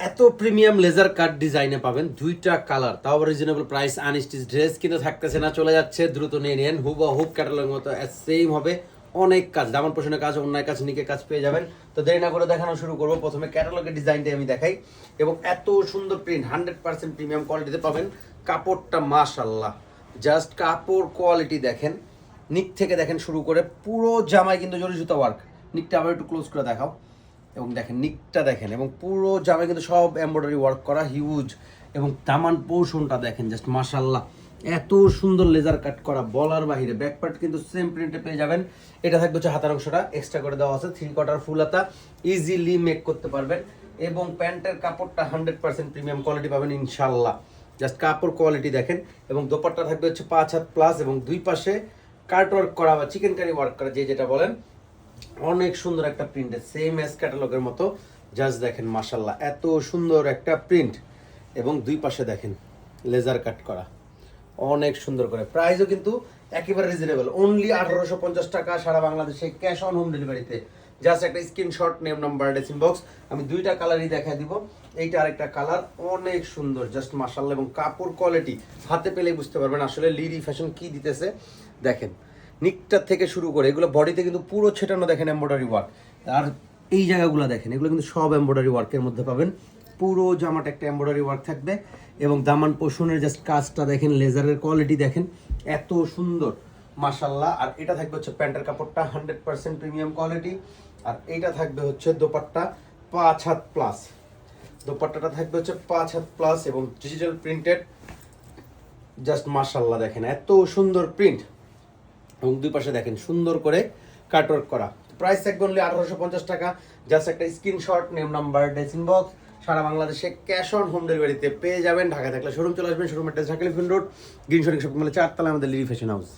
এত premium laser কাট ডিজাইনে পাবেন দুইটা কালার, তাও রিজনেবল প্রাইস। আনস্টিচ ড্রেস কিন্তু থাকতেছে না, চলে যাচ্ছে, দ্রুত নিয়ে নিন। হুব ক্যাটালগের মতো সেম হবে, অনেক কাজ, দামান পোষণের কাজ, অন্যায় কাজ, নিকে কাজ পেয়ে যাবেন। তো দেরি না করে দেখানো শুরু করবো। প্রথমে ক্যাটালগের ডিজাইনটা আমি দেখাই, এবং এত সুন্দর প্রিন্ট 100% প্রিমিয়াম কোয়ালিটিতে পাবেন। কাপড়টা মাশাআল্লাহ, জাস্ট কাপড় কোয়ালিটি দেখেন, নিক থেকে দেখেন শুরু করে পুরো জামায় কিন্তু জরি সুতা ওয়ার্ক। নিকটা আবার একটু ক্লোজ করে দেখাও, এবং দেখেন নিকটা দেখেন, এবং পুরো জামায় কিন্তু সব এমব্রয়ডারি ওয়ার্ক করা, হিউজ। এবং দামান পোর্শনটা দেখেন জাস্ট মাশাআল্লাহ, এত সুন্দর লেজার কাট করা, বলার বাহিরে। ব্যাক পার্ট কিন্তু সেম প্রিন্টে পেয়ে যাবেন। এটা থাকবে হচ্ছে হাতার অংশটা এক্সট্রা করে দেওয়া আছে, 3/4 ফুল হাতা, ইজিলি মেক করতে পারবেন। এবং প্যান্টের কাপড়টা 100% প্রিমিয়াম কোয়ালিটি পাবেন ইনশাল্লাহ। জাস্ট কাপড় কোয়ালিটি দেখেন। এবং দোপাট্টা থাকবে হচ্ছে 5 হাত প্লাস, এবং দুই পাশে কাট ওয়ার্ক করা বা চিকেন কারি ওয়ার্ক করা, যে যেটা বলেন। অনেক সুন্দর একটা প্রিন্ট, সেম এস ক্যাটালগের মতো। জাস্ট দেখেন মাশাল্লাহ, এত সুন্দর একটা প্রিন্ট, এবং দুই পাশে দেখেন লেজার কাট করা, অনেক সুন্দর করে। প্রাইসও কিন্তু একেবারে রিজনেবল, অনলি 1850 টাকা সারা বাংলাদেশে, ক্যাশ অন হোম ডেলিভারিতে। জাস্ট একটা screenshot, name number, address, inbox. আমি দুইটা কালারই দেখাই দিব, এইটা আরেকটা কালার, অনেক সুন্দর জাস্ট মাশাল্লাহ। এবং কাপড় কোয়ালিটি হাতে পেলেই বুঝতে পারবেন আসলে লিডি ফ্যাশন কি দিতেছে। দেখেন নিকটার থেকে শুরু করে এগুলো বডিতে কিন্তু পুরো ছেটানো, দেখেন এমব্রয়ডারি ওয়ার্ক। আর এই জায়গাগুলো দেখেন, এগুলো কিন্তু সব এমব্রয়ডারি ওয়ার্কের মধ্যে পাবেন। পুরো জামাটা একটা এমব্রয়ডারি ওয়ার্ক থাকবে, এবং দামান পোষণের জাস্ট কাজটা দেখেন, লেজারের কোয়ালিটি দেখেন, এত সুন্দর মাশাল্লাহ। আর এটা থাকবে হচ্ছে প্যান্টের কাপড়টা 100% প্রিমিয়াম কোয়ালিটি। আর এইটা থাকবে হচ্ছে দোপাট্টা 5 হাত প্লাস, দোপাট্টাটা থাকবে হচ্ছে 5 হাত প্লাস, এবং ডিজিটাল প্রিন্টেড। জাস্ট মাশাল্লাহ দেখেন, এত সুন্দর প্রিন্ট, এবং দুই পাশে দেখেন সুন্দর করে কাটওয়ার্ক করা। প্রাইস থাকবে অনলি 1850 টাকা। জাস্ট একটা screenshot, name number, address, inbox. সারা বাংলাদেশে ক্যাশ অন হোম ডেলিভারিতে পেয়ে যাবেন। ঢাকা থাকলে শোরুম চলে আসবেন, showroom address Dhaka elephant road, green shopping মলে 4 তলায় আমাদের লিডি ফ্যাশন হাউস।